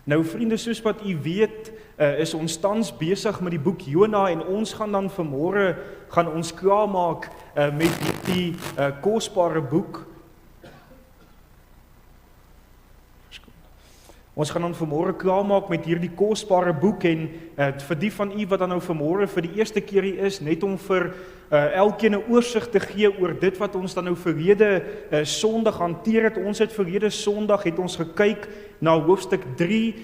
Nou vriende, soos wat u weet, is ons tans besig met die boek Jona en ons gaan dan vanmôre gaan ons klaarmaak met hierdie kosbare boek. Ons gaan dan vanmôre klaarmaak met hierdie kosbare boek en vir die van u wat dan nou vanmôre vir die eerste keer hier is, net om vir elkeen 'n oorsig te gee oor dit wat ons dan nou verlede Sondag hanteer het. Ons het verlede Sondag het ons gekyk na hoofstuk 3,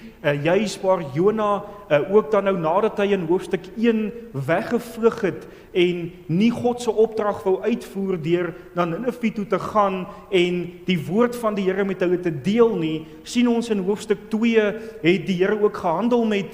juis waar Jona ook dan nou nadat hy in hoofstuk 1 weggevlug het en nie God se opdrag wou uitvoer deur na Ninive toe te gaan en die woord van die Here met hulle te deel nie, sien ons in hoofstuk 2 het die Here ook gehandel met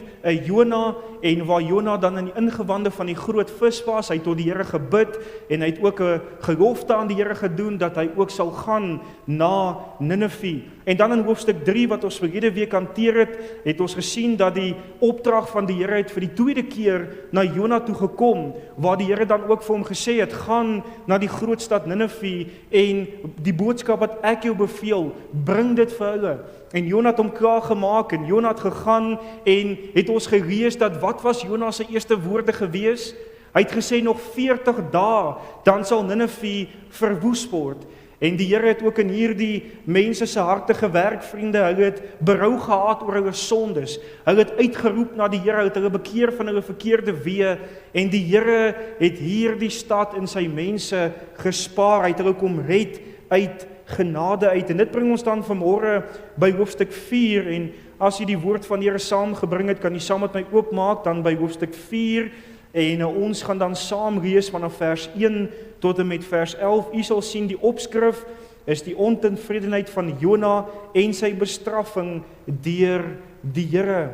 Jona en waar Jona dan in die ingewande van die groot vis was, hy het tot die Here gebid en hy het ook 'n gelofte aan die Here gedoen dat hy ook sal gaan na Ninive. En dan in hoofstuk 3 wat ons verlede week hanteer het ons gesien dat die opdrag van die Here het vir die tweede keer na Jona toe gekom, waar die Here dan ook vir hom gesê het, gaan na die groot stad Ninive en die boodskap wat ek jou beveel, bring dit vir hulle. En Jona het hom klaar gemaak en Jona het gegaan en het ons gelees dat wat was Jona se eerste woorde gewees? Hy het gesê nog 40 dae, dan sal Ninive verwoes word. En die Here het ook in hierdie mense se harte gewerk, vriende. Hulle het berou gehad oor hulle sondes. Hulle het uitgeroep na die Here, het hulle bekeer van hulle verkeerde weë en die Here het hierdie stad en sy mense gespaar. Hy het hulle kom red uit genade uit. En dit bring ons dan vanmôre by hoofstuk 4 en as jy die woord van die Here saamgebring het, kan jy saam met my oopmaak dan by hoofstuk 4 en ons gaan dan saam lees vanaf vers 1 tot en met vers 11. U sal sien die opskrif is die ontevredenheid van Jona en sy bestraffing deur die Here.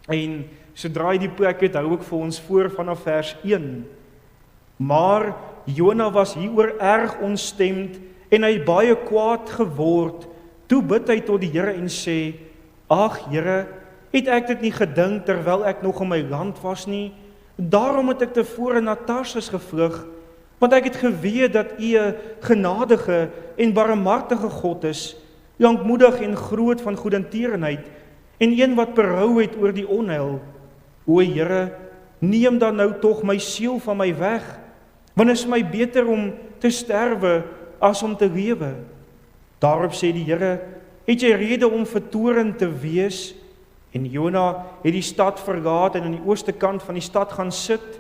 En sodra jy die plek het, hou ek vir ons voor vanaf vers 1. Maar Jona was hieroor erg ontstemd en hy baie kwaad geword. Toe bid hy tot die Here en sê, ag Here, het ek dit nie gedink terwyl ek nog in my land was nie? Daarom het ek tevore na Tarsus gevlug, want ek het geweet dat U 'n genadige en barmhartige God is, lankmoedig en groot van goedertierenheid, en een wat berou het oor die onheil. O Here, neem dan nou tog my siel van my weg, want is my beter om te sterwe as om te lewe. Daarop sê die Here, het jy rede om vertoornd te wees? En Jona het die stad verlaat en aan die ooste kant van die stad gaan sit.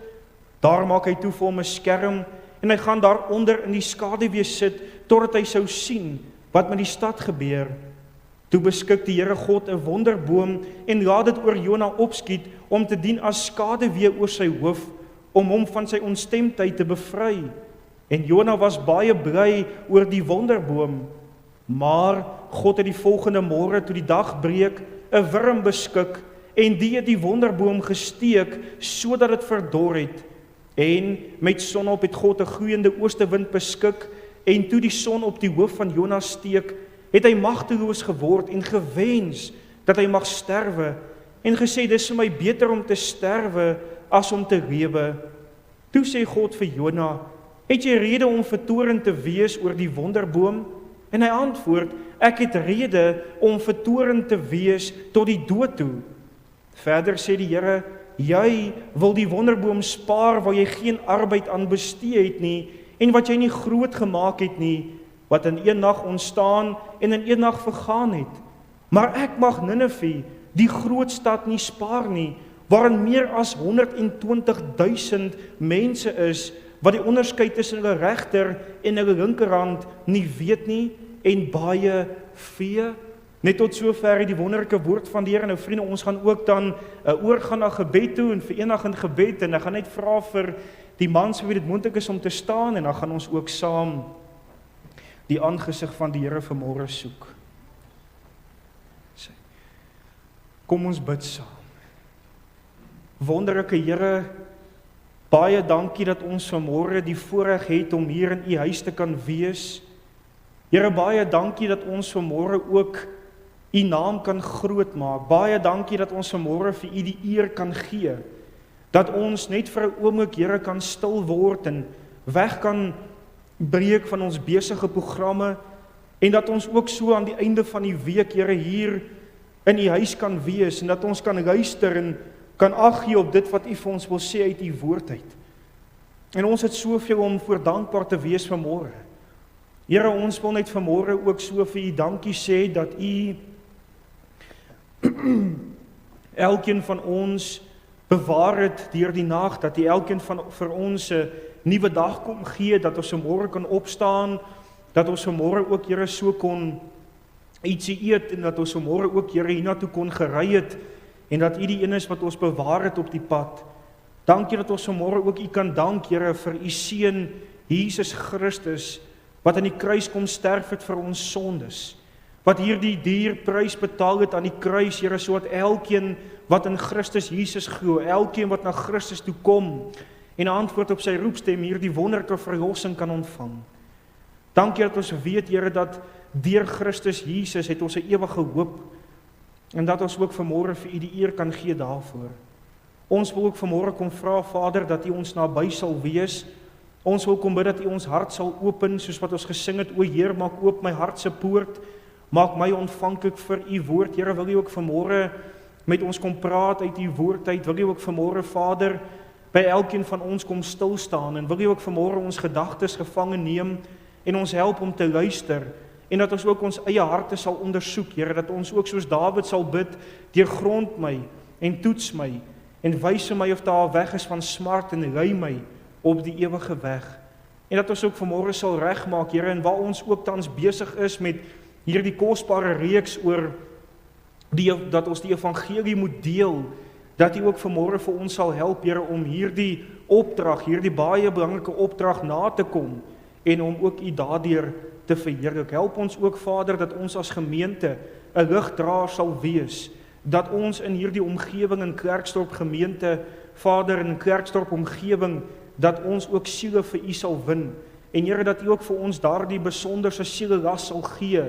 Daar maak hy toe vir hom 'n skerm en hy gaan daaronder in die skaduwee sit totdat hy sou sien wat met die stad gebeur. Toe beskik die Here God 'n wonderboom en laat dit oor Jona opskiet om te dien as skaduwee oor sy hoof om hom van sy ontstemdheid te bevry. En Jona was baie bly oor die wonderboom. Maar God het die volgende môre toe die dag breek 'n wurm beskik en die het die wonderboom gesteek sodat dit verdor het. En met sonop het God 'n gloeiende oostewind beskik en toe die son op die hoof van Jona steek, het hy magteloos geword en gewens dat hy mag sterwe en gesê dis vir my beter om te sterwe as om te lewe. Toe sê God vir Jona, het jy rede om vertoornd te wees oor die wonderboom? En hy antwoord, ek het rede om vertoornd te wees tot die dood toe. Verder sê die Here, jy wil die wonderboom spaar waar jy geen arbeid aan bestee het nie en wat jy nie groot gemaak het nie, wat in een nag ontstaan en in een nag vergaan het. Maar ek mag Ninive, die groot stad nie spaar nie, waarin meer as 120.000 mense is, wat die onderskeid tussen hulle regter en hulle linkerhand nie weet nie, en baie vee. Net tot sover die wonderlike woord van die Here. Nou vriende, ons gaan ook dan oorgaan na gebed toe en verenig in gebed, en ek gaan net vra vir die mans wie dit moontlik is om te staan, en dan gaan ons ook saam die aangesig van die Here vanmôre soek. Kom ons bid saam. Wonderlike Here, baie dankie dat ons vanmôre die voorreg het om hier in U huis te kan wees. Here, baie dankie dat ons vanmôre ook U naam kan groot maak. Baie dankie dat ons vanmôre vir U die eer kan gee. Dat ons net vir 'n oomblik, Here, kan stil word en weg kan breek van ons besige programme en dat ons ook so aan die einde van die week, Here, hier in U huis kan wees, en dat ons kan luister en kan ag gee op dit wat U vir ons wil sê uit U woord uit. En ons het soveel om voor dankbaar te wees vanmôre. Here, ons wil net vanmôre ook so vir U dankie sê dat U elkeen van ons bewaar het deur die nag, dat U elkeen vir ons 'n nuwe dag kom gee, dat ons vanmôre kan opstaan, dat ons vanmôre ook, Here, so kon ietsie eet, en dat ons vanmôre ook, Here, hiernatoe kon gery het, en dat U die een is wat ons bewaar het op die pad. Dankie dat ons vanmôre ook U kan dank, Here, vir U seun Jesus Christus, wat aan die kruis kom sterf het vir ons sondes, wat hierdie duur prys betaal het aan die kruis, Here, sodat elkeen wat in Christus Jesus glo, elkeen wat na Christus toe kom, en antwoord op sy roepstem, hierdie wonderlike verlossing kan ontvang. Dankie dat ons weet, Here, dat deur Christus Jesus het ons 'n ewige hoop, en dat ons ook vanmôre vir U die eer kan gee daarvoor. Ons wil ook vanmôre kom vra, Vader, dat U ons naby sal wees. Ons wil kom bid dat U ons hart sal open, soos wat ons gesing het, o Heer, maak oop my hart se poort, maak my ontvanklik vir U woord. Here, wil U ook vanmôre met ons kom praat uit U woord uit, wil U ook vanmôre, Vader, by elkeen van ons kom stil staan, en wil U ook vanmôre ons gedagtes gevange neem, en ons help om te luister, en dat ons ook ons eie harte sal ondersoek, Here, dat ons ook soos Dawid sal bid, deurgrond my, en toets my, en wys vir my of daar 'n weg is van smart, en lei my op die ewige weg. En dat ons ook vanmôre sal regmaak, Here, en waar ons ook tans besig is met hierdie kosbare reeks oor dat ons die evangelie moet deel, dat U ook vanmôre vir ons sal help, Here, om hierdie opdrag, hierdie baie belangrike opdrag na te kom, en om ook U daardeur te verheerlik. Help ons ook, Vader, dat ons as gemeente 'n ligdraer sal wees, dat ons in hierdie omgewing in Klerksdorp gemeente, Vader, in Klerksdorp omgewing, dat ons ook siele vir U sal win, en Here, dat U ook vir ons daardie besonderse sielelas sal gee,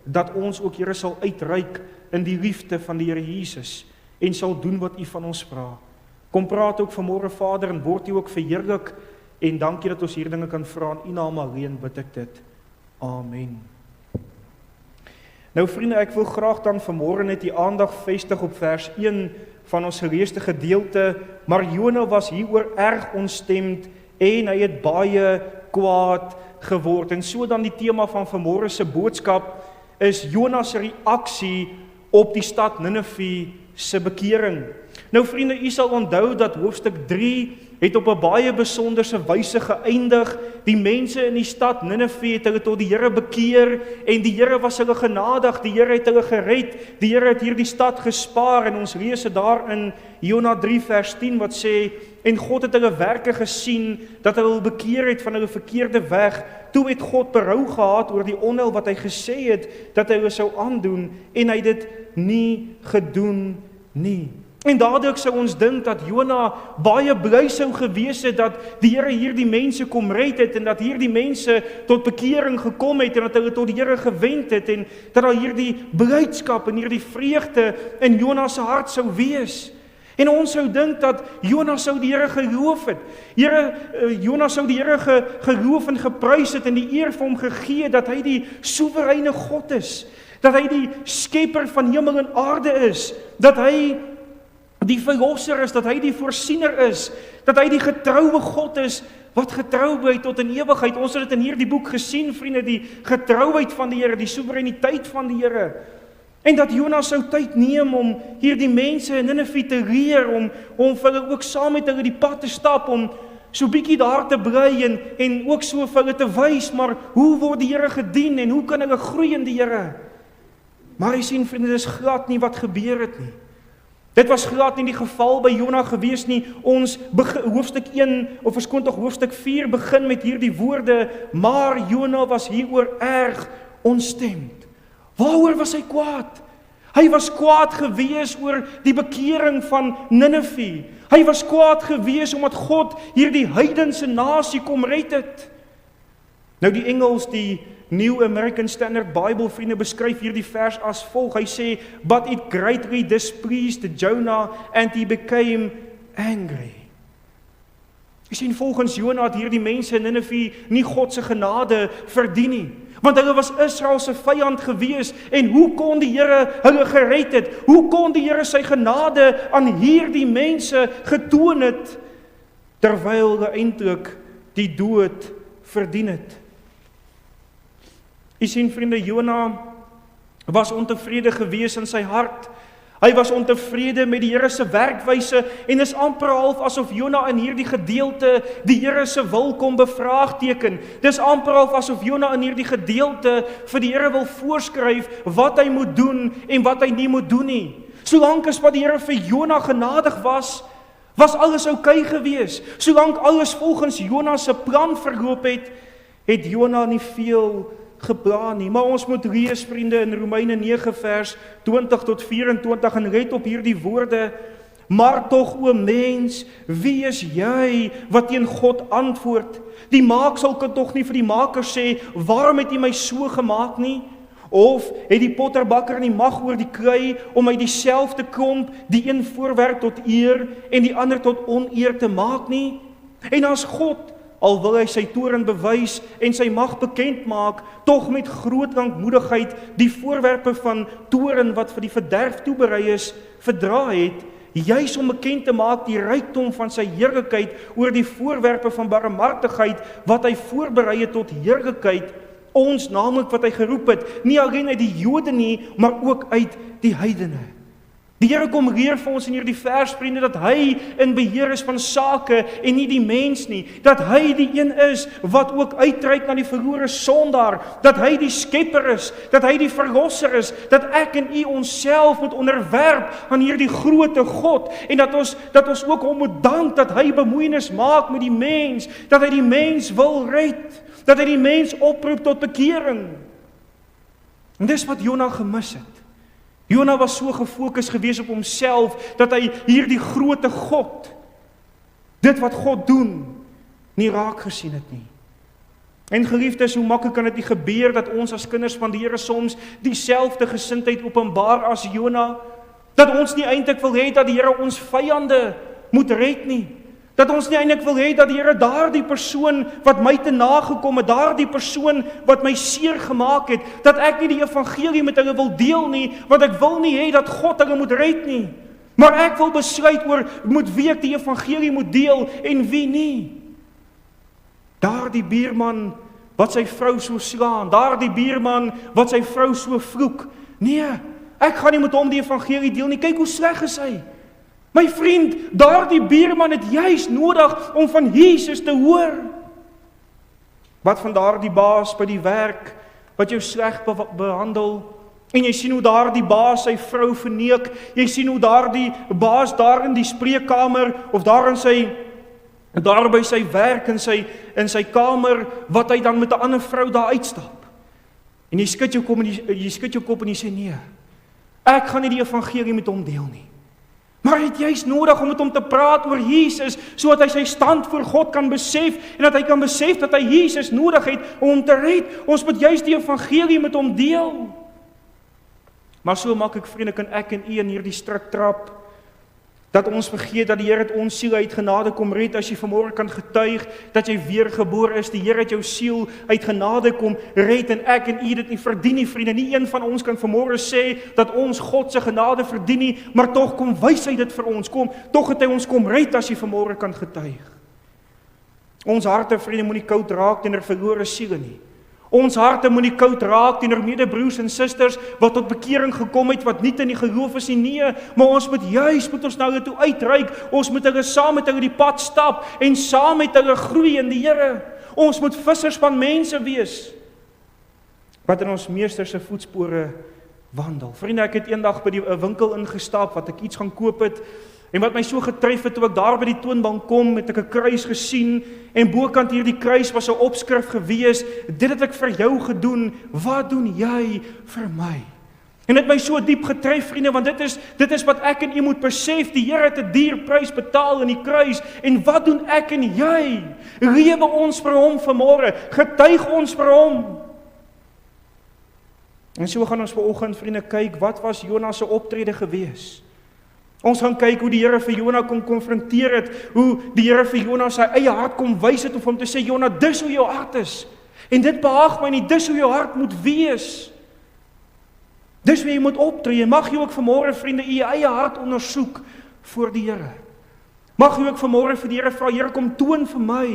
dat ons ook, Here, sal uitreik in die liefde van die Here Jesus, en sal doen wat U van ons vra. Kom praat ook vanmôre, Vader, en word U ook verheerlik, en dankie dat ons hier dinge kan vra, in U naam alleen bid ek dit. Amen. Nou vriende, ek wil graag dan vanmôre net die aandag vestig op vers 1 van ons geleesde gedeelte, maar Jona was hieroor erg ontstemd, en hy het baie kwaad geword. En so dan die tema van vanmôre se boodskap is Jona se reaksie op die stad Ninive se bekering. Nou vriende, u sal onthou dat hoofstuk 3 het op 'n baie besonderse wyse geëindig. Die mense in die stad Ninive het hulle tot die Here bekeer, en die Here was hulle genadig, die Here het hulle gered, die Here het hierdie stad gespaar, en ons lees dit daar in Jona 3 vers 10 wat sê, en God het hulle werke gesien, dat hulle bekeer het van hulle verkeerde weg. Toe het God berou gehad oor die onheil wat hy gesê het, dat hy hulle sou aandoen, en hy het dit nie gedoen nie. En dadelik sou ons dink dat Jona baie bly sou gewees het dat die Here hierdie mense kom red het, en dat hierdie mense tot bekering gekom het, en dat hulle tot die Here gewend het, en dat daar hierdie blydskap en hierdie vreugde in Jona se hart sou wees. En ons sou dink dat Jona sou die Here geloof het. Jona sou die Here geloof en geprys het, en die eer vir hom gegee dat hy die soewereine God is, dat hy die skepper van hemel en aarde is, dat hy die verlosser is, dat hy die voorsiener is, dat hy die getroue God is, wat getrou bly tot in ewigheid. Ons het dit in hierdie boek gesien, vriende, die getrouheid van die Here, die soewereiniteit van die Here. En dat Jona sou tyd neem om hierdie mense in Ninive te leer, om vir hulle ook saam met hulle die pad te stap, om so bietjie daar te bly, en ook so vir hulle te wys, maar hoe word die Here gedien, en hoe kan hulle groei in die Here? Maar jy sien, vriende, dis glad nie wat gebeur het nie. Dit was glad nie die geval by Jona gewees nie. Ons hoofstuk 1, of verskoon tog hoofstuk 4 begin met hierdie woorde, maar Jona was hieroor erg ontstemd. Waaroor was hy kwaad? Hy was kwaad gewees oor die bekering van Ninive. Hy was kwaad gewees omdat God hierdie heidense nasie kom red het. Nou die Engels, die New American Standard Bible, vriende, beskryf hierdie vers as volg. Hy sê, but it greatly displeased Jonah and he became angry. Jy sien, volgens Jona het hierdie mense in Ninive nie God se genade verdien nie. Want hulle was Israel se vyand gewees, en hoe kon die Here hulle gered het? Hoe kon die Here sy genade aan hierdie mense getoon het, terwyl hulle eintlik die dood verdien het? U sien vriende, Jona was ontevrede gewees in sy hart. Hy was ontevrede met die Here se werkwyse, en is amper half asof Jona in hierdie gedeelte die Here se wil kom bevraagteken. Dis amper half asof Jona in hierdie gedeelte vir die Here wil voorskryf wat hy moet doen en wat hy nie moet doen nie. Solank as wat die Here vir Jona genadig was alles oukei gewees. Solank alles volgens Jona se plan verloop het, het Jona nie veel geplan nie. Maar ons moet lees, vriende, in Romeine 9 vers 20 tot 24 en let op hierdie woorde. Maar tog, o mens, wie is jy wat teen God antwoord? Die maaksel kan tog nie vir die maker sê, waarom het jy my so gemaak nie? Of het die potterbakker nie mag oor die klei om uit dieselfde klomp die een voorwerp tot eer en die ander tot oneer te maak nie? En as God, al wil hy sy toorn bewys en sy mag bekend maak, tog met groot lankmoedigheid die voorwerpe van toorn wat vir die verderf toeberei is, verdra het, juis om bekend te maak die rykdom van sy heerlikheid oor die voorwerpe van barmhartigheid wat hy voorberei het tot heerlikheid, ons naamlik wat hy geroep het, nie alleen uit die Jode nie, maar ook uit die heidene. Die Here kom leer vir ons in hierdie vers, vriende, dat hy in beheer is van sake en nie die mens nie, dat hy die een is wat ook uitreik na die verlore sondaar, dat hy die skepper is, dat hy die verlosser is, dat ek en u onsself moet onderwerp aan hierdie groote God, en dat ons ook hom moet dank dat hy bemoeienis maak met die mens, dat hy die mens wil red, dat hy die mens oproep tot bekering. En dis wat Jona gemis het. Jona was so gefokus gewees op homself, dat hy hierdie groote God, dit wat God doen, nie raak gesien het nie. En geliefdes, hoe maklik kan dit nie gebeur, dat ons as kinders van die Here soms dieselfde gesindheid openbaar as Jona, dat ons nie eintlik wil hê dat die Here ons vyande moet red nie, dat ons nie eintlik wil hê dat die Here daardie persoon wat my te nagekom het, daardie persoon wat my seer gemaak het, dat ek nie die evangelie met hulle wil deel nie, want ek wil nie hê dat God hulle moet red nie. Maar ek wil besluit oor met wie ek die evangelie moet deel en wie nie. Daardie buurman wat sy vrou so slaan, daardie buurman wat sy vrou so vloek. Nee, ek gaan nie met hom die evangelie deel nie. Kyk hoe sleg is hy. My vriend, daardie buurman het juis nodig om van Jesus te hoor. Wat van daardie baas by die werk wat jou sleg behandel, en jy sien hoe daardie baas sy vrou verneek, jy sien hoe daardie baas daar in die spreekkamer of daar by sy werk in sy kamer, wat hy dan met 'n ander vrou daar uitstap. En jy skud jou kop en jy sê nee, ek gaan nie die evangelie met hom deel nie. Maar hy het juist nodig om met hom te praat oor Jesus, sodat hy sy stand voor God kan besef, en dat hy kan besef dat hy Jesus nodig het om hom te red. Ons moet juist die evangelie met hom deel. Maar so maklik, vriende, kan ek en u in hierdie struik trap, dat ons vergeet dat die Here het ons siel uit genade kom red. As jy vanmôre kan getuig dat jy weergebore is, die Here het jou siel uit genade kom red, en ek en u dit nie verdien nie, vriende. Nie een van ons kan vanmôre sê dat ons God se genade verdien nie, maar tog kom wys hy dit vir ons. Tog het hy ons kom red, as jy vanmôre kan getuig. Ons harte, vriende, moenie koud raak teenoor verlore siele nie. Ons harte moet nie koud raak teenoor medebroers en susters wat tot bekering gekom het, wat nie in die geloof is nie. Nee, maar ons moet ons nou toe uitreik. Ons moet hulle saam met hulle die pad stap en saam met hulle groei in die Here. Ons moet vissers van mense wees wat in ons meester se voetspore wandel. Vriende, ek het eendag by die winkel ingestap wat ek iets gaan koop het. En wat my so getref het, toe ek daar by die toonbank kom, het ek 'n kruis gesien, en bokant hierdie kruis was 'n opskrif gewees, dit het ek vir jou gedoen, wat doen jy vir my? En dit het my so diep getref, vriende, want dit is wat ek en u moet besef, die Here het 'n duur prys betaal in die kruis, en wat doen ek en jy? Lewe ons vir hom vanmôre, getuig ons vir hom. En so gaan ons vanoggend, vriende, kyk, wat was Jona se optrede gewees? Ons gaan kyk hoe die Here vir Jona kom konfronteer het, hoe die Here vir Jona sy eie hart kom wys het, of om te sê, Jona, dis hoe jou hart is. En dit behaag my nie, dis hoe jou hart moet wees. Dis hoe jy moet optree. Mag jy ook vanmôre, vriende, u eie hart ondersoek voor die Here. Mag jy ook vanmôre vir die Here vra, Here, kom toon vir my.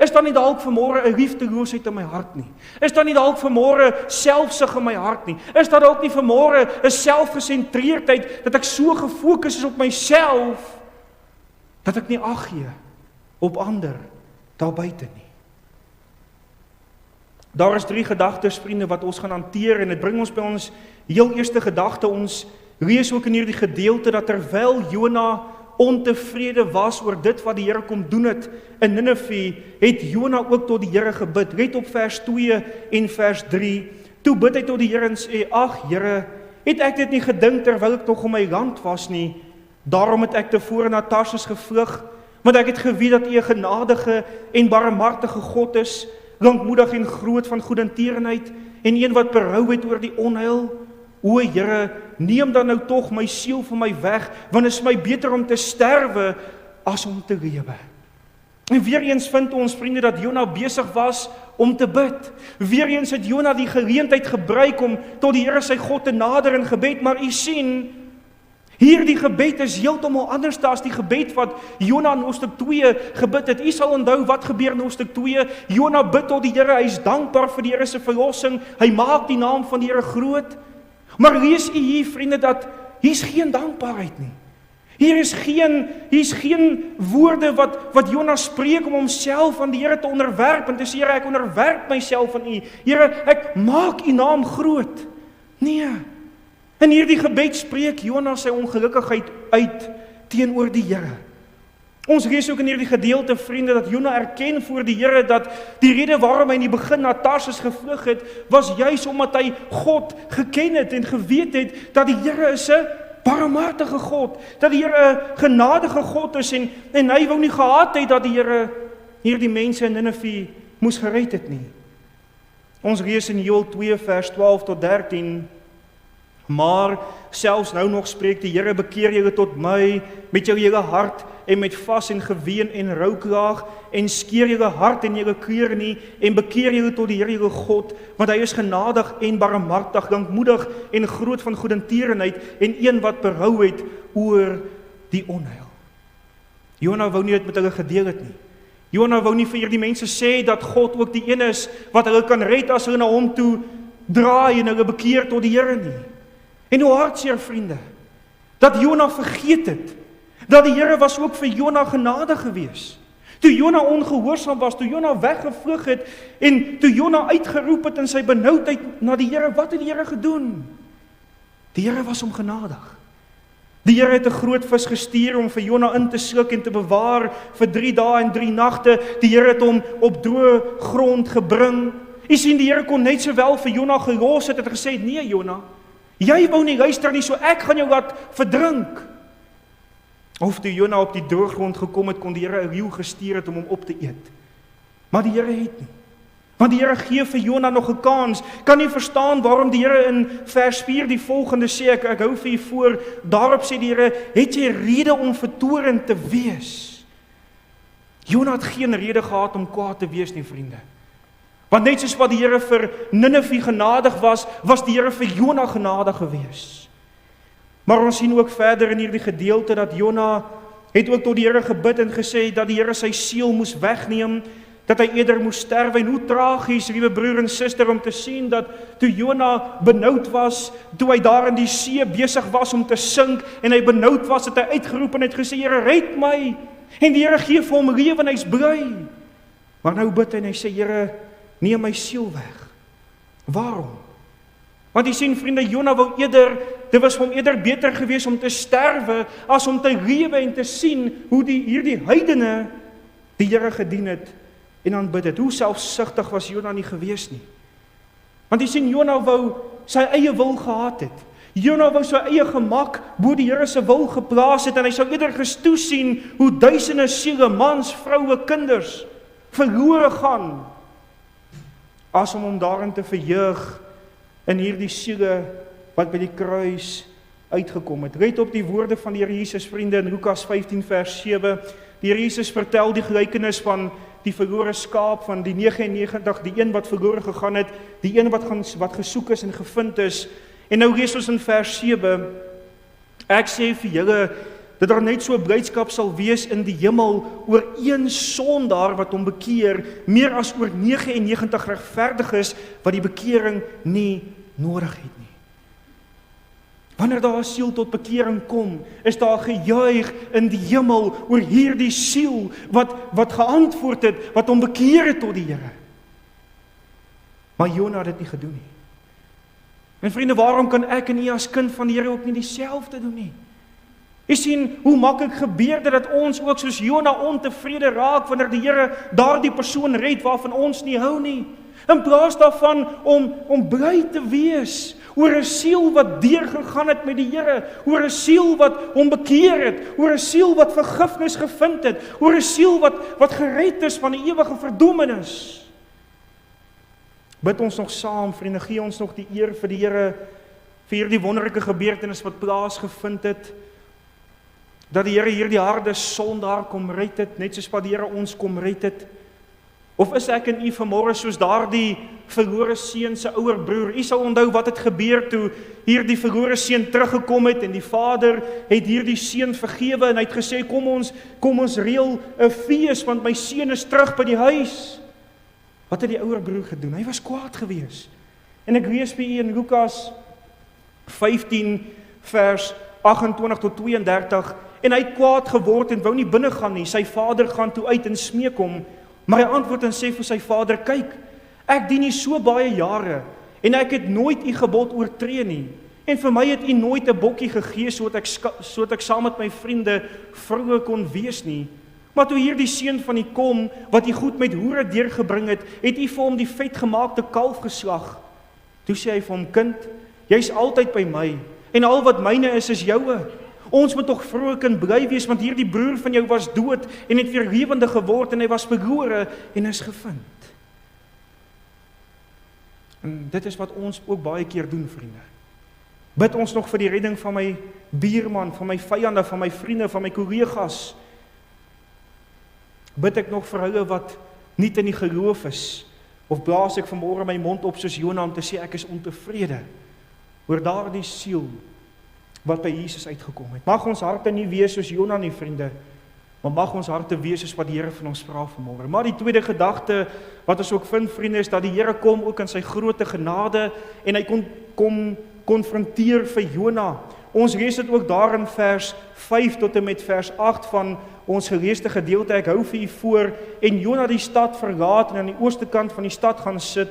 Is daar nie dalk vanmôre 'n liefdeloosheid in my hart nie? Is daar nie dalk vanmôre selfsug in my hart nie? Is daar dalk nie vanmôre 'n selfgesentreerdheid dat ek so gefokus is op myself dat ek nie ag gee op ander daar buite nie? Daar is 3 gedagtes, vriende, wat ons gaan hanteer en dit bring ons by ons heel eerste gedagte. Ons lees ook in hierdie gedeelte dat terwyl Jona ontevrede was oor dit wat die Here kom doen het in Ninive, het Jona ook tot die Here gebid. Let op vers 2 en vers 3. Toe bid hy tot die Here en sê, ag Here, het ek dit nie gedink terwyl ek nog in my land was nie. Daarom het ek tevore na Tarsus gevlug, want ek het geweet dat U 'n genadige en barmhartige God is, lankmoedig en groot van goedertierenheid en een wat berou het oor die onheil. O Here, neem dan nou tog my siel van my weg, want is my beter om te sterwe as om te lewe. En weer eens vind ons, vriende, dat Jona besig was om te bid. Weer eens het Jona die geleentheid gebruik om tot die Here sy God te nader in gebed, maar u sien, hierdie gebed is heeltemal anders as die gebed wat Jona in hoofstuk 2 gebid het. U sal onthou wat gebeur in hoofstuk 2. Jona bid tot die Here, hy is dankbaar vir die Here se verlossing, hy maak die naam van die Here groot. Maar lees u hier, vriende, dat hier's geen dankbaarheid nie. Hier is geen woorde wat Jona spreek om homself aan die Here te onderwerp en te sê, Here, ek onderwerp myself aan U. Here, ek maak U naam groot. Nee. In hierdie gebed spreek Jona sy ongelukkigheid uit teenoor die Here. Ons lees ook in hierdie gedeelte, vriende, dat Jona erken voor die Here dat die rede waarom hy in die begin na Tarsus gevlug het, was juis omdat hy God geken het en geweet het dat die Here is 'n barmhartige God, dat die Here 'n genadige God is en hy wou nie gehad het dat die Here hierdie mense in Ninive moes gered het nie. Ons lees in Joël 2 vers 12 tot 13, maar selfs nou nog spreek die Here, bekeer julle tot my met jou hele hart en met vas en geween en rouklaag en skeer julle hart en julle klere nie en bekeer julle tot die Here julle God, want hy is genadig en barmhartig, lankmoedig en groot van goedertierenheid en een wat berou het oor die onheil. Jona wou nie dit met hulle gedeel het nie. Jona wou nie vir hierdie mense sê dat God ook die een is wat hulle kan red as hulle na hom toe draai en hulle bekeer tot die Here nie. En hoe hartseer, vriende, dat Jona vergeet het, dat die Here was ook vir Jona genadig gewees. Toe Jona ongehoorsaam was, toe Jona weggevlug het, en toe Jona uitgeroep het in sy benoudheid na die Here, wat het die Here gedoen? Die Here was hom genadig. Die Here het 'n groot vis gestuur om vir Jona in te sluk en te bewaar vir 3 dae en 3 nagte. Die Here het hom op droë grond gebring. U sien, die Here kon net sowel vir Jona gelos het gesê, nee Jona, jy wou nie luister nie, so ek gaan jou laat verdrink. Of toe Jona op die droë grond gekom het, kon die Here 'n leeu gestuur het om hom op te eet. Maar die Here het nie. Want die Here gee vir Jona nog 'n kans. Kan nie verstaan waarom die Here in vers 4 die volgende sê, ek hou vir u voor, daarop sê die Here, het jy rede om vertoornd te wees? Jona het geen rede gehad om kwaad te wees nie, vriende. Want net soos wat die Here vir Ninive genadig was, was die Here vir Jona genadig gewees. Maar ons sien ook verder in hierdie gedeelte dat Jona het ook tot die Here gebid en gesê dat die Here sy siel moes wegneem, dat hy eerder moes sterwe. En hoe tragies, liewe broer en suster, om te sien dat toe Jona benoud was, toe hy daar in die see besig was om te sink en hy benoud was, het hy uitgeroep en het gesê, Here, red my. En die Here gee vir hom lewe en hy's bly. Maar nou bid hy en hy sê, Here, neem my siel weg. Waarom? Want jy sien, vriende, Jona wou eerder, dit was vir hom eerder beter gewees om te sterwe as om te lewe en te sien hoe hierdie heidene die Here gedien het en aanbid het. Hoe selfsugtig was Jona nie gewees nie. Want jy sien, Jona wou sy eie wil gehad het. Jona wou sy eie gemak bo die Here se wil geplaas het en hy sou eerder gestoe sien hoe duisende siele, mans, vroue, kinders verlore gaan as om hom daarin te verheug in hierdie siele wat by die kruis uitgekom het. Let op die woorde van die Here Jesus, vriende, in Lukas 15 vers 7. Die Here Jesus vertel die gelykenis van die verlore skaap, van die 99, die een wat verlore gegaan het, die een wat gesoek is en gevind is. En nou lees ons in vers 7, ek sê vir julle, dat daar net so 'n blydskap sal wees in die hemel oor een sondaar wat hom bekeer, meer as oor 99 regverdiges wat die bekering nie nodig het nie. Wanneer daar 'n siel tot bekering kom, is daar gejuig in die hemel oor hierdie siel wat geantwoord het, wat hom bekeer het tot die Here. Maar Jona het dit nie gedoen nie. En vriende, waarom kan ek en u as kind van die Here ook nie dieselfde doen nie? Jy sien hoe maklik gebeur dit dat ons ook soos Jona ontevrede raak wanneer die Here daardie persoon red waarvan ons nie hou nie. In plaas daarvan om bly te wees oor 'n siel wat deurgegaan het met die Here, oor 'n siel wat hom bekeer het, oor 'n siel wat vergifnis gevind het, oor 'n siel wat gered is van die ewige verdoemenis. Bid ons nog saam, vriende, gee ons nog die eer vir die Here vir hierdie wonderlike gebeurtenis wat plaasgevind het. Dat die Here hierdie harde sondaar kom red het, net soos wat die Here ons kom red het. Of is ek en u vanmôre soos daardie verlore seun se ouer broer? U sal onthou wat het gebeur toe hierdie verlore seun teruggekom het en die vader het hierdie seun vergewe en hy het gesê kom ons reël 'n fees want my seun is terug by die huis. Wat het die ouer broer gedoen? Hy was kwaad geweest. En ek lees vir u in Lukas 15 vers 28 tot 32 en hy het kwaad geword en wou nie binne gaan nie. Sy vader gaan toe uit en smeek hom. Maar hy antwoord en sê vir sy vader, kyk, ek dien u so baie jare, en ek het nooit u gebod oortree nie, en vir my het u nooit 'n bokkie gegee, sodat ek saam met my vriende vroue kon wees nie. Maar toe hierdie seun van u kom, wat u goed met hoere deurgebring het u vir hom die vetgemaakte kalf geslag. Toe sê hy vir hom, kind, jy's altyd by my, en al wat myne is joue. Ons moet tog vrolik en bly wees, want hierdie broer van jou was dood en het weer lewendig geword en hy was verlore en is gevind. En dit is wat ons ook baie keer doen, vriende. Bid ons nog vir die redding van my buurman, van my vyande, van my vriende, van my kollegas. Bid ek nog vir hulle wat nie in die geloof is, of blaas ek vanmôre my mond op soos Jona om te sê ek is ontevrede oor daardie siel wat by Jesus uitgekom het. Mag ons harte nie wees soos Jona nie, vriende, maar mag ons harte wees soos wat die Here van ons vra vanmôre. Maar die tweede gedagte wat ons ook vind, vriende, is dat die Here kom ook in sy groote genade en hy kom konfronteer vir Jona. Ons lees dit ook daar in vers 5 tot en met vers 8 van ons geleesde gedeelte. Ek hou vir u voor, en Jona die stad verlaat en aan die ooste kant van die stad gaan sit.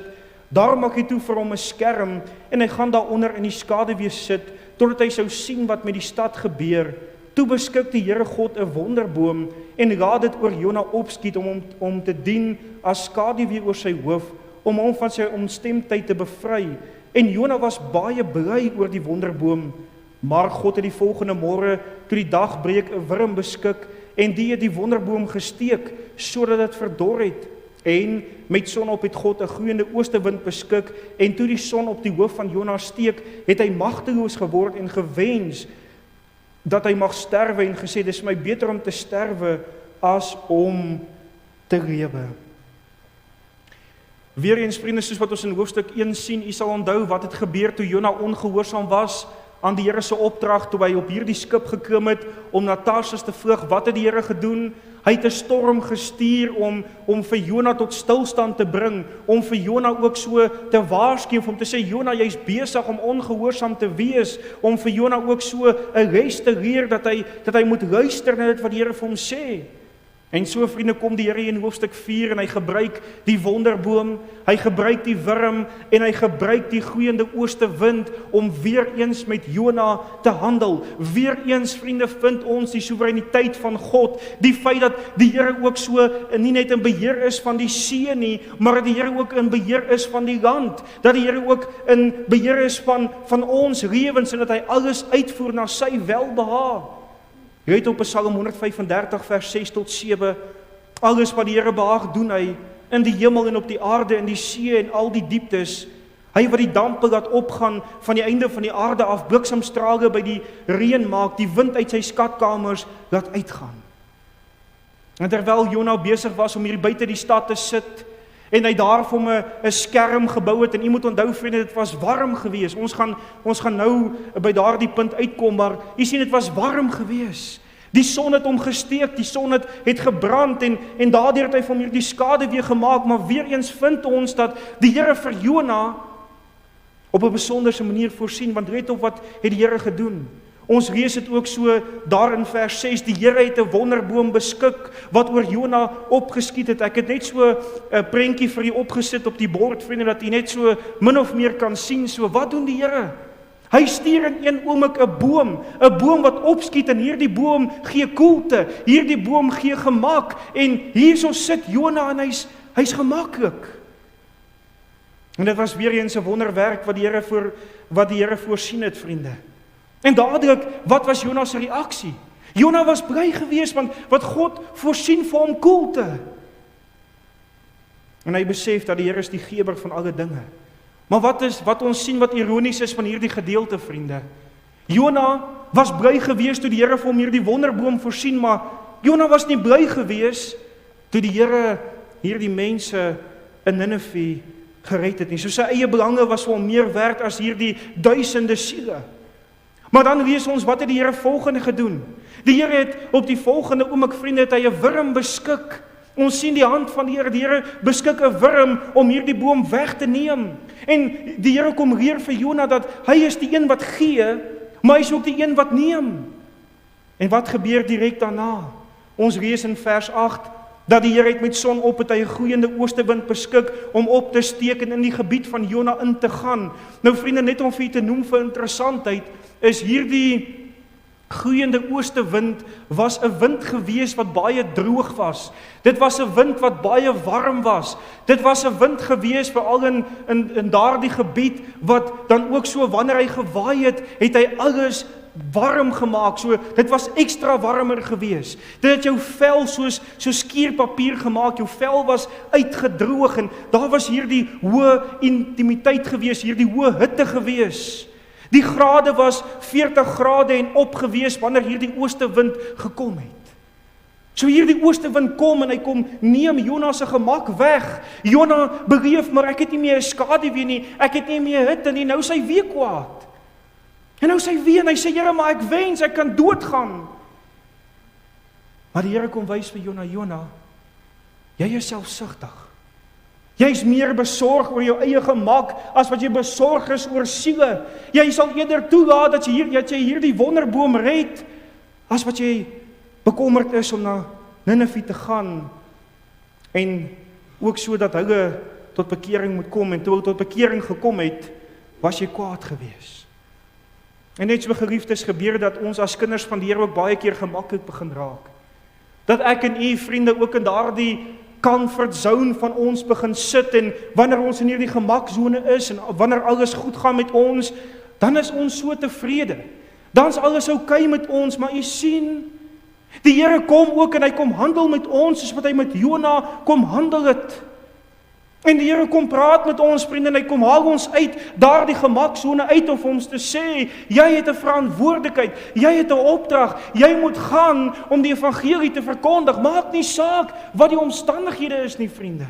Daar maak hy toe vir hom 'n skerm en hy gaan daaronder in die skaduwee sit totdat hy sou sien wat met die stad gebeur. Toe beskik die Here God 'n wonderboom en laat dit oor Jona opskiet om te dien as skaduwee oor sy hoof, om hom van sy ontstemdheid te bevry. En Jona was baie bly oor die wonderboom. Maar God het die volgende môre, toe die dag breek, 'n wurm beskik en die het die wonderboom gesteek sodat dit verdor het. En met sonop het God 'n gloeiende oostewind beskik en toe die son op die hoof van Jona steek, het hy magteloos geword en gewens dat hy mag sterwe en gesê, dis my beter om te sterwe as om te lewe. Weereens, vriende, soos wat ons in hoofstuk 1 sien, u sal onthou wat het gebeur toe Jona ongehoorsaam was aan die Here se opdrag, toe hy op hierdie skip geklim het om na Tarsus te vlug. Wat het die Here gedoen? Hy het 'n storm gestuur om vir Jona tot stilstand te bring, om vir Jona ook so te waarsku, om te sê, Jona, jy's besig om ongehoorsaam te wees, om vir Jona ook so 'n les te leer dat hy moet luister na dit wat die Here vir hom sê. En so, vriende, kom die Here in hoofstuk 4 en hy gebruik die wonderboom, hy gebruik die wurm en hy gebruik die gloeiende oostewind om weer eens met Jona te handel. Weer eens, vriende, vind ons die soewereiniteit van God, die feit dat die Here ook so nie net in beheer is van die see nie, maar dat die Here ook in beheer is van die land, dat die Here ook in beheer is van ons lewens en dat hy alles uitvoer na sy welbehaag. Jy het op Psalm 135 vers 6 tot 7, alles wat die Here behaag doen hy, in die hemel en op die aarde, in die see en al die dieptes. Hy wat die dampe laat opgaan van die einde van die aarde af, bliksemstrale by die reën maak, die wind uit sy skatkamers laat uitgaan. En terwyl Jona besig was om hier buite die stad te sit, en hy daar vir hom 'n skerm gebou het, en jy moet onthou vriende, dit was warm gewees. Ons gaan nou by daardie punt uitkom, maar jy sien, dit was warm gewees. Die son het hom gesteek, die son het gebrand, en daardeur het hy vir hom hierdie skade weer gemaak, maar weer eens vind ons dat die Here vir Jona op 'n besonderse manier voorsien, want let op wat het die Here gedoen. Ons lees dit ook so daar in vers 6, die Here het 'n wonderboom beskik wat oor Jona opgeskiet het. Ek het net so 'n prentjie vir u opgesit op die bord, vriende, dat u net so min of meer kan sien, so wat doen die Here? Hy stuur in een oomblik 'n boom wat opskiet, en hierdie boom gee koelte, hierdie boom gee gemak, en hierso sit Jona en hy's gemaklik. En dit was weer eens 'n wonderwerk wat die Here voorsien het, vriende. En dadelik, wat was Jona se reaksie? Jona was bly geweest, want wat God voorsien vir hom koelte. En hy besef dat die Here is die gewer van alle dinge. Maar wat ons sien wat ironies is van hierdie gedeelte, vriende? Jona was bly geweest toe die Here vir hom hierdie wonderboom voorsien, maar Jona was nie bly geweest toe die Here hierdie mense in Ninive gered het nie. So sy eie belange was vir hom meer werd as hierdie duisende siele. Maar dan lees ons, wat het die Here volgende gedoen? Die Here het op die volgende oomblik, vriende, het hy 'n wurm beskik. Ons sien die hand van die Here beskik 'n wurm om hierdie boom weg te neem. En die Here kom leer vir Jona dat hy is die een wat gee, maar hy is ook die een wat neem. En wat gebeur direk daarna? Ons lees in vers 8, dat die Here het met son op het hy 'n gloeiende oostewind beskik om op te steek en in die gebied van Jona in te gaan. Nou vriende, net om vir u te noem vir interessantheid, is hierdie gloeiende oostewind was 'n wind gewees wat baie droog was. Dit was 'n wind wat baie warm was. Dit was 'n wind gewees veral in daardie gebied wat dan ook so wanneer hy gewaai het hy alles warm gemaak. So dit was ekstra warmer gewees. Dit het jou vel soos skierpapier gemaak. Jou vel was uitgedroog en daar was hierdie hoë intimiteit gewees, hierdie hoë hitte gewees. Die grade was 40 grade en op gewees wanneer hierdie oostewind gekom het. So hierdie oostewind kom en hy kom neem Jona se gemak weg. Jona beleef, maar ek het nie meer skaduwee nie, ek het nie meer hitte nie, nou is hy weer kwaad. En nou sê hy en hy sê, Here, maar ek wens ek kan doodgaan. Maar die Here kom wys vir Jona, Jona, jy is selfsugtig. Jy is meer besorg oor jou eie gemak as wat jy besorg is oor siele. Jy sal eerder toelaat dat jy hierdie wonderboom red as wat jy bekommerd is om na Ninive te gaan en ook so dat hulle tot bekering moet kom. En toe hulle tot bekering gekom het, was jy kwaad gewees. En net so geliefdes gebeur dat ons as kinders van die Here ook baie keer gemaklik begin raak. Dat ek en u vriende ook in daardie comfort zone van ons begin sit en wanneer ons in hierdie gemaksone is en wanneer alles goed gaan met ons, dan is ons so tevrede. Dan is alles oukei met ons, maar u sien, die Here kom ook en hy kom handel met ons soos wat hy met Jona kom handel het. En die Here kom praat met ons vriende en hy kom haal ons uit daardie gemaksone uit om vir ons te sê, jy het 'n verantwoordelikheid, jy het 'n opdrag, jy moet gaan om die evangelie te verkondig. Maak nie saak wat die omstandighede is nie, vriende.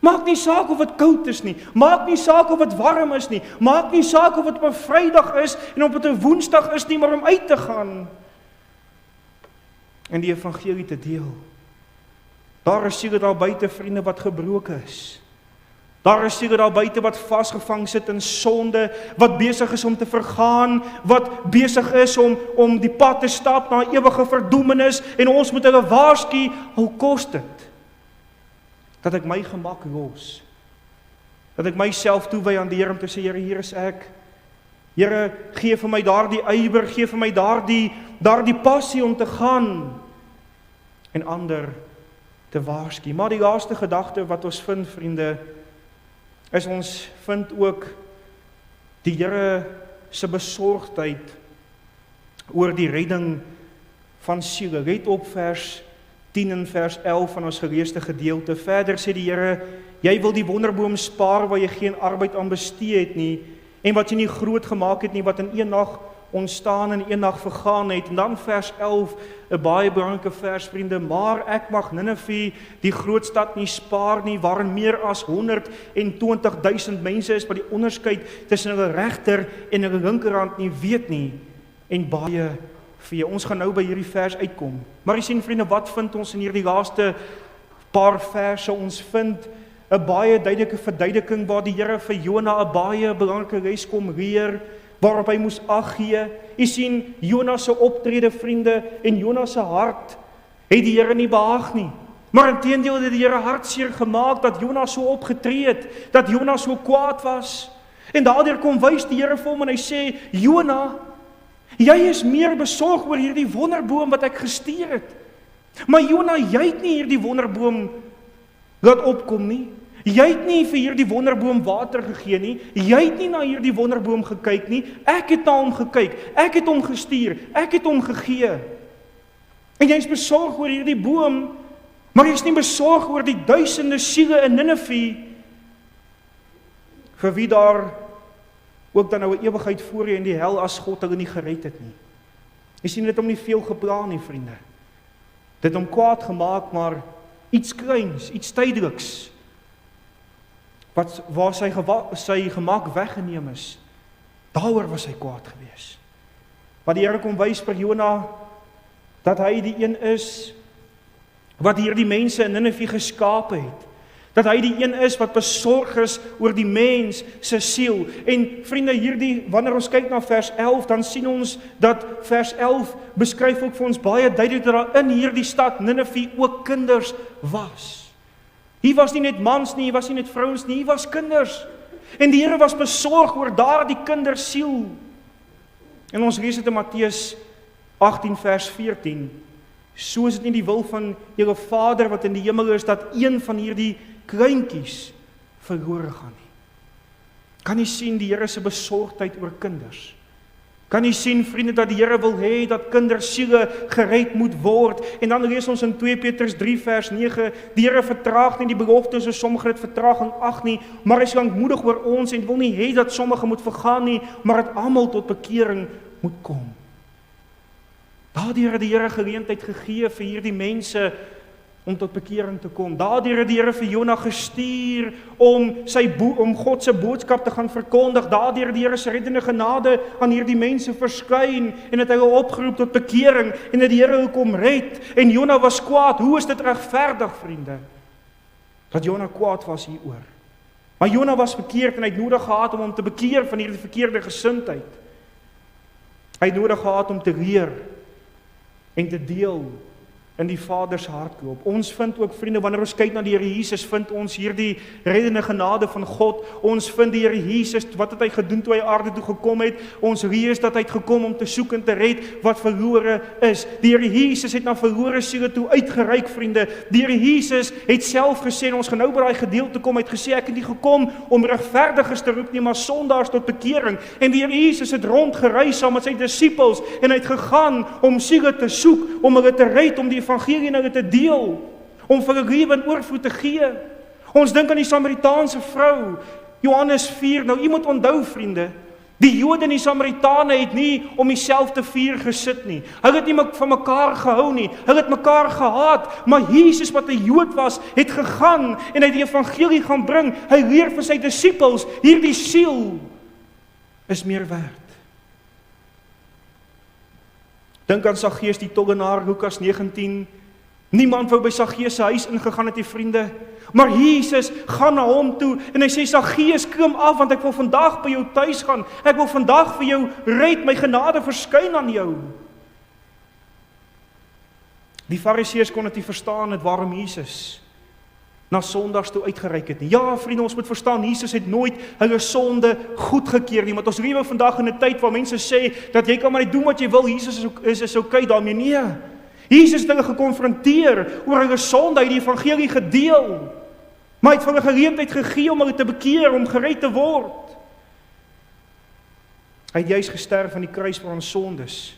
Maak nie saak of dit koud is nie, maak nie saak of dit warm is nie, maak nie saak of dit op 'n Vrydag is en of dit 'n Woensdag is nie, maar om uit te gaan en die evangelie te deel. Daar is siele daar buite, vriende, wat gebroken is. Daar is siele daar buite wat vasgevang sit in sonde, wat besig is om te vergaan, wat besig is om die pad te stap na ewige verdoemenis, en ons moet hulle waarsku, al kos dit, dat ek my gemak los, dat ek myself toewy aan die Here om te sê, Here, hier is ek. Here, gee vir my daardie ywer, gee vir my daardie passie om te gaan, en ander te waarsku. Maar die laaste gedagte wat ons vind, vriende, is ons vind ook die Here se besorgdheid oor die redding van siele. Let op vers 10 en vers 11 van ons geleesde gedeelte. Verder sê die Here, jy wil die wonderboom spaar waar jy geen arbeid aan bestee het nie, en wat jy nie groot gemaak het nie, wat in een nag ontstaan en eendag vergaan het. En dan vers 11, 'n baie belangrike vers, vriende, maar ek mag Ninive, die groot stad, nie spaar nie, waarin meer as 120.000 mense is, wat die onderskeid tussen hulle regter en hulle linkerhand nie weet nie, en baie vee. Ons gaan nou by hierdie vers uitkom. Maar jy sien, vriende, wat vind ons in hierdie laaste paar verse? Ons vind 'n baie duidelike verduideliking waar die Here vir Jona 'n baie belangrike les kom leer, waarop hy moes ag gee. Jy sien, Jona se optrede, vriende, en Jona se hart het die Here nie behaag nie. Maar inteendeel het die Here hartseer gemaak dat Jona so opgetree het, dat Jona so kwaad was. En daardeur kom wys die Here vir hom en hy sê, Jona, jy is meer besorg oor hierdie wonderboom wat ek gestuur het. Maar Jona, jy het nie hierdie wonderboom laat opkom nie. Jy het nie vir hierdie wonderboom water gegee nie. Jy het nie na hierdie wonderboom gekyk nie. Ek het na hom gekyk. Ek het hom gestuur. Ek het hom gegee. En jy is besorg oor hierdie boom, maar jy is nie besorg oor die duisende siele in Ninive, vir wie daar ook dan nou 'n ewigheid voor jy in die hel as God hulle nie gered het nie. Jy sien, dit hom nie veel geplan nie, vriende. Dit hom kwaad gemaak, maar iets kleins, iets tydeliks, waar sy gemak weggeneem is, daaroor was hy kwaad gewees. Maar die Here kom wys vir Jona, dat hy die een is, wat hierdie mense in Ninive geskape het, dat hy die een is wat besorg is oor die mens se siel. En vriende, wanneer ons kyk na vers 11, dan sien ons dat vers 11 beskryf ook vir ons baie duidelik dat daar in hierdie stad Ninive ook kinders was. Hier was nie net mans nie, hier was nie net vrouens nie, hier was kinders. En die Here was besorg oor daardie kindersiel. En ons lees dit in Matteus 18 vers 14. So is dit nie die wil van julle Vader wat in die hemel is, dat een van hierdie kleintjies verlore gaan nie. Kan jy sien die Here se besorgdheid oor kinders? Kan jy sien, vriende, dat die Here wil hê dat kindersiele gered moet word? En dan lees ons in 2 Petrus 3 vers 9, die Here vertraag nie die belofte soos sommige dit vertraging ag nie, maar hy is lankmoedig oor ons en wil nie hê dat sommige moet vergaan nie, maar dat almal tot bekering moet kom. Daardeur het die Here geleentheid gegee vir hierdie mense om tot bekering te kom. Daardeur het die Here vir Jona gestuur om God se boodskap te gaan verkondig. Daardeur het die Here se reddende genade aan hierdie mense verskyn en het hulle opgeroep tot bekering en het die Here hulle kom red. En Jona was kwaad. Hoe is dit regverdig, vriende? Dat Jona kwaad was hieroor. Maar Jona was verkeerd en hy het nodig gehad om hom te bekeer van hierdie verkeerde gesindheid. Hy het nodig gehad om te leer en te deel in die Vader se hartklop. Ons vind ook, vriende, wanneer ons kyk na die Here Jesus, vind ons hierdie reddende genade van God. Ons vind die Here Jesus, wat het hy gedoen toe hy aarde toe gekom het? Ons lees dat hy het gekom om te soek en te red wat verlore is. Die Here Jesus het na verlore siele toe uitgereik, vriende. Die Here Jesus het self gesê, en ons gaan nou by daai gedeelte kom, hy het gesê, ek het nie gekom om regverdiges te roep nie, maar sondaars tot bekering. En die Here Jesus het rondgereis saam met sy disippels en hy het gegaan om siele te soek, om hulle te red, om die evangelie nou te deel, om vir hulle lewe in oorvloed te gee. Ons dink aan die Samaritaanse vrou, Johannes 4, nou jy moet onthou, vriende, die Jode en die Samaritane het nie om dieselfde vuur gesit nie. Hulle het nie van mekaar gehou nie, hulle het mekaar gehaat, maar Jesus wat 'n Jood was, het gegaan en hy die evangelie gaan bring. Hy leer vir sy disippels, hierdie siel is meer werd. Dink aan Saggeus die tollenaar, Lukas 19. Niemand wou by Saggeus se huis ingegaan het, die vriende. Maar Jesus gaan na hom toe en hy sê, Saggeus, klim af, want ek wil vandag by jou tuis gaan. Ek wil vandag vir jou red, my genade verskyn aan jou. Die Fariseërs kon dit nie verstaan het waarom Jesus na sondags toe uitgereik het nie. Ja, vriende, ons moet verstaan, Jesus het nooit hulle sonde goedgekeur nie, want ons lewe vandag in 'n tyd waar mense sê, dat jy kan maar net doen wat jy wil, Jesus is okay daarmee. Nee, Jesus het hulle gekonfronteer oor hulle sonde, hy het die evangelie gedeel, maar hy het vir hulle geleentheid gegee om hulle te bekeer, om gered te word. Hy het juist gesterf aan die kruis vir ons sondes,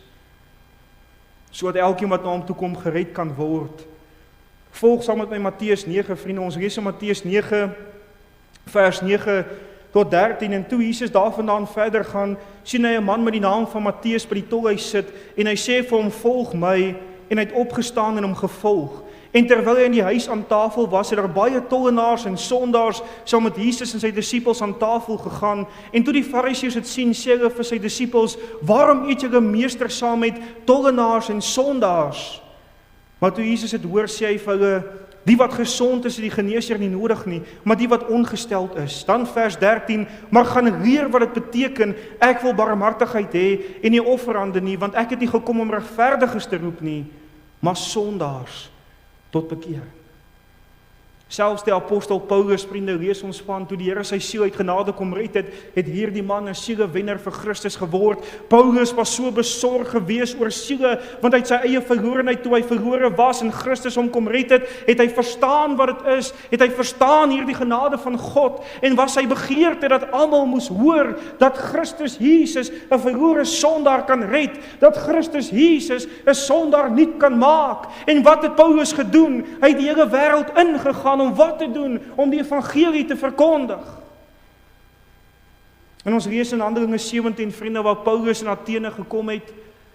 sodat elkeen wat na hom toe kom gered kan word. Volg saam met my Matteus 9, vriende, ons lees in Matteus 9, vers 9 tot 13, en toe Jesus daarvandaan verder gaan, sien hy 'n man met die naam van Matteus by die tolhuis sit, en hy sê vir hom, volg my, en hy het opgestaan en hom gevolg. En terwyl hy in die huis aan tafel was, het daar baie tollenaars en sondaars saam met Jesus en sy disippels aan tafel gegaan, en toe die Fariseërs het sien, sê hulle vir sy disippels, waarom eet julle meester saam met tollenaars en sondaars? Maar toe Jesus het hoor, sê hy vir hulle, die wat gesond is, het die geneesheer nie nodig nie, maar die wat ongesteld is. Dan vers 13, maar gaan leer wat dit beteken, ek wil barmhartigheid hê en nie offerande nie, want ek het nie gekom om regverdiges te roep nie, maar sondaars tot bekeer. Selfs die apostel Paulus, vriende, lees ons van, toe die Here sy siel uit genade kom red het hierdie man 'n sielewenner vir Christus geword. Paulus was so besorg gewees oor siele, want uit sy eie verlorenheid, toe hy verlore was en Christus hom kom red het hy verstaan wat dit is, het hy verstaan hierdie genade van God, en was sy begeerte dat almal moes hoor, dat Christus Jesus 'n verlore sondaar kan red, dat Christus Jesus 'n sondaar nuut kan maak. En wat het Paulus gedoen? Hy het die hele wêreld ingegaan om wat te doen? Om die evangelie te verkondig. En ons lees in Handelinge 17, vriende, waar Paulus in Athene gekom het,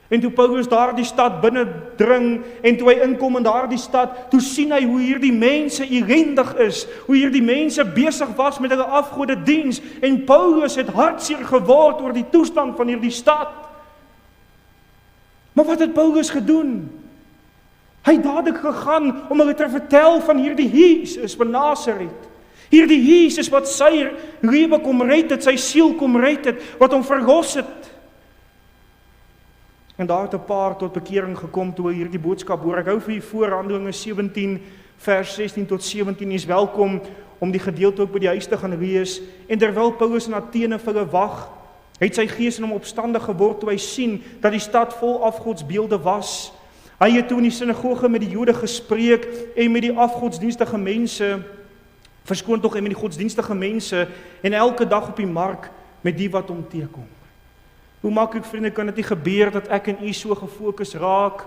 en toe Paulus daardie stad binne dring, en toe hy inkom in daardie stad, toe sien hy hoe hierdie mense ellendig is, hoe hierdie mense besig was met hulle afgodediens, en Paulus het hartseer geword oor die toestand van hierdie stad. Maar wat het Paulus gedoen? Hy het dadelik gegaan om hulle te vertel van hierdie Jesus van Nasaret. Hierdie Jesus wat sy lewe kom red het, sy siel kom red het, wat hom verlos het. En daar het 'n paar tot bekering gekom toe hy hierdie boodskap hoor. Ek hou vir u voor Handelinge 17 vers 16 tot 17. U is welkom om die gedeelte ook by die huis te gaan lees. En terwyl Paulus in Athene vir hulle wag, het sy gees in hom opstandig geword toe hy sien dat die stad vol afgodsbeelde was. Hy het toe in die sinagoge met die Jode gespreek en met die afgodsdienstige mense, en met die godsdienstige mense, en elke dag op die mark met die wat hom teekom. Hoe maklik, vriende, kan dit nie gebeur dat ek en u so gefokus raak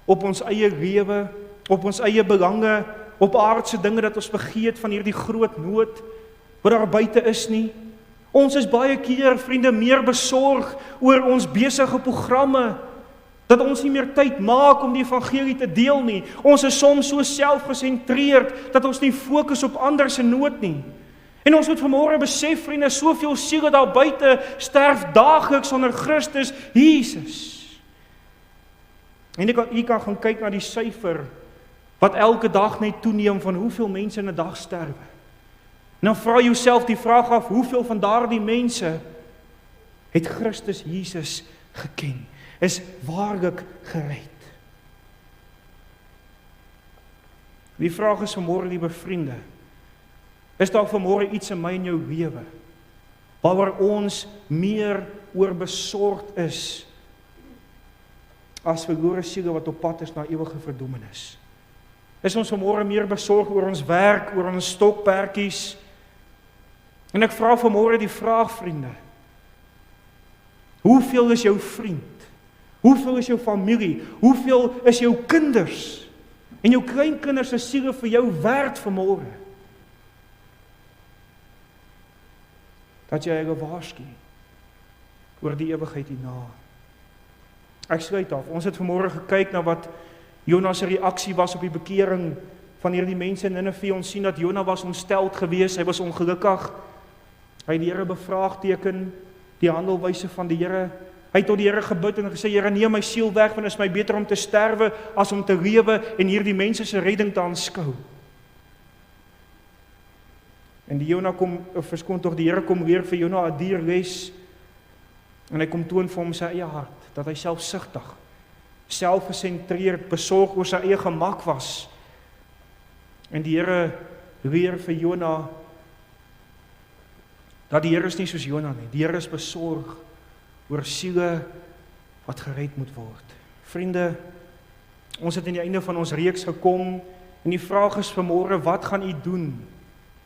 op ons eie lewe, op ons eie belange, op aardse dinge, dat ons vergeet van hierdie groot nood wat daar buite is nie. Ons is baie keer, vriende, meer besorg oor ons besige programme, dat ons nie meer tyd maak om die evangelie te deel nie. Ons is soms so selfgesentreerd, dat ons nie fokus op ander se nood nie. En ons moet vanmôre besef, vriende, soveel siele daar buite sterf daagliks sonder Christus Jesus. En jy kan gaan kyk na die syfer, wat elke dag net toeneem van hoeveel mense in 'n dag sterwe. En dan vra jouself die vraag af, hoeveel van daardie mense het Christus Jesus geken? Is waarlik gered. Die vraag is vanmôre, liewe vriende, is daar vanmôre iets in my en jou lewe waaroor ons meer oor besorgd is as verlore siele wat op pad is na ewige verdoemenis? Is ons vanmôre meer besorg oor ons werk, oor ons stokperdjies? En ek vra vanmôre die vraag, vriende, hoeveel is jou vriend? Hoeveel is jou familie? Hoeveel is jou kinders? En jou kleinkinders se siele vir jou werd vanmôre? Dat jy hulle waarsku oor die ewigheid hierna. Ek sluit af. Ons het vanmôre gekyk na wat Jonas se reaksie was op die bekering van hierdie mense in Ninive. Ons sien dat Jona was ontsteld geweest, hy was ongelukkig. Hy het die Here bevraagteken, die handelwyse van die Here. Hy het tot die Here gebid en gesê, Here, neem my siel weg, want dit is my beter om te sterwe as om te lewe en hierdie mense se redding te aanskou. En die Here kom weer vir Jona 'n dierles, en hy kom toon vir hom sy eie hart, dat hy selfsugtig, selfgesentreerd, besorg oor sy eie gemak was. En die Here leer vir Jona dat die Here is nie soos Jona nie. Die Here is besorg oor siele wat gered moet word. Vriende, ons het aan die einde van ons reeks gekom, en die vraag is vanmôre, wat gaan u doen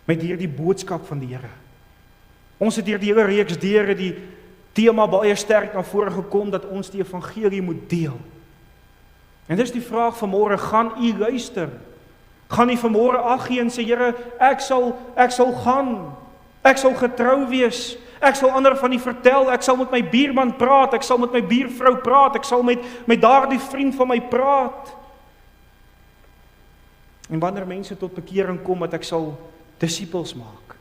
met hierdie boodskap van die Here? Ons het hier die hele reeks deur die tema baie sterk na vore gekom, dat ons die evangelie moet deel. En dis die vraag vanmôre, gaan u luister? Gaan u vanmôre ag gee en sê, Here, ek sal gaan. Ek sal getrou wees. Ek sal ander van die vertel. Ek sal met my buurman praat. Ek sal met my buurvrou praat. Ek sal met daardie vriend van my praat. En wanneer mense tot bekering kom, dat ek sal disippels maak.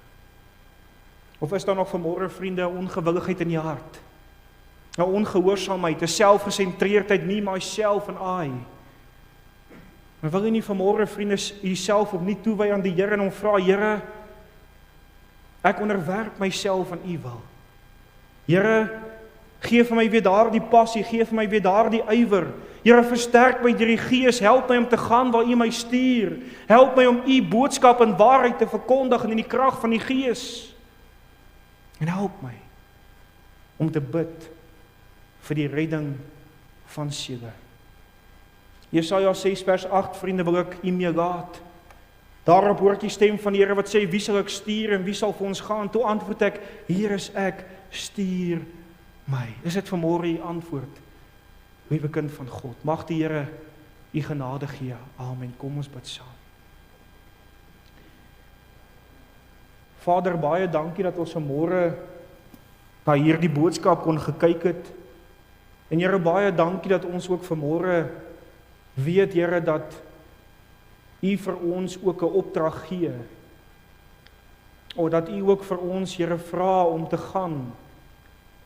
Of is daar nog vanmôre vriende, ongewilligheid in die hart? 'n ongehoorsaamheid, 'n selfgesentreerdheid, nie myself en I. Maar wil jy nie vanmôre vriende jouself opnuut toewy aan die Here en hom vra, Here, ek onderwerp myself aan U wil. Here, gee vir my weer daardie passie, gee vir my weer daardie ywer. Here, versterk my deur die Gees, help my om te gaan waar U my stuur. Help my om U boodskap in waarheid te verkondig en in die krag van die Gees. En help my om te bid vir die redding van siele. Jesaja 6 vers 8, vriende, wil ek u mee laat. Daarop hoor ek die stem van die Here wat sê, wie sal ek stuur en wie sal vir ons gaan? Toe antwoord ek, hier is ek, stuur my. Is dit vanmôre u antwoord? Liewe kind van God, mag die Here u genade gee. Amen. Kom ons bid saam. Vader, baie dankie dat ons vanmôre na hierdie boodskap kon gekyk het. En Here, baie dankie dat ons ook vanmôre weet, Here, dat U vir ons ook 'n opdrag gee. O, dat U ook vir ons, Here, vra om te gaan.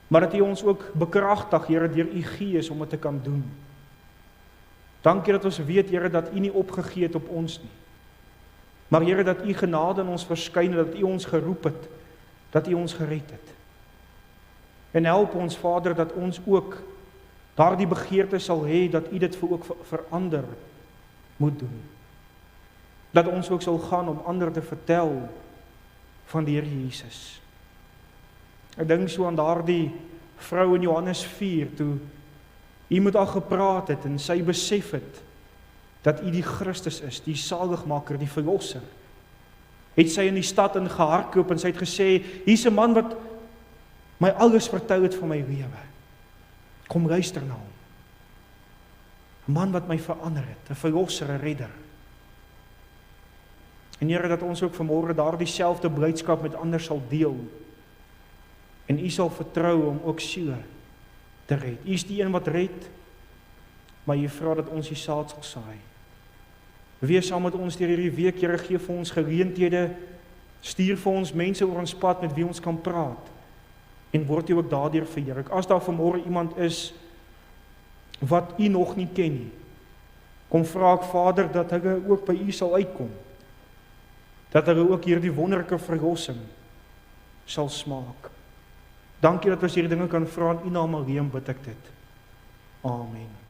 Maar dat U ons ook bekragtig, Here, deur U Gees om dit te kan doen. Dankie dat ons weet, Here, dat U nie opgegee het op ons nie. Maar Here, dat U genade in ons verskyn het, dat U ons geroep het, dat U ons gered het. En help ons, Vader, dat ons ook daardie begeerte sal hê, dat U dit ook vir ander moet doen. Dat ons ook sal gaan om ander te vertel van die Here Jesus. Ek dink so aan daardie vrou in Johannes 4, toe U met haar gepraat het en sy besef het, dat U die Christus is, die saligmaker, die verlosser. Het sy in die stad ingehardloop en sy het gesê, hier's 'n man wat my alles vertel het van my lewe. Kom luister na hom. 'n Man wat my verander het, 'n verlosser, 'n redder. En Here, dat ons ook vanmôre daardie selfde blydskap met ander sal deel. En U sal vertrou om ook siele te red. U is die een wat red, maar U vra dat ons die saad sal saai. Wees saam met ons deur hierdie week, Here, gee vir ons geleenthede, stuur vir ons mense oor ons pad met wie ons kan praat. En word U ook daardeur verheerlik. As daar vanmôre iemand is wat U nog nie ken nie, kom vra ek, Vader, dat hulle ook by U sal uitkom. Dat hulle ook hierdie wonderlike verlossing sal smaak. Dankie dat ons hierdie dinge kan vra in U naam alleen bid ek dit. Amen.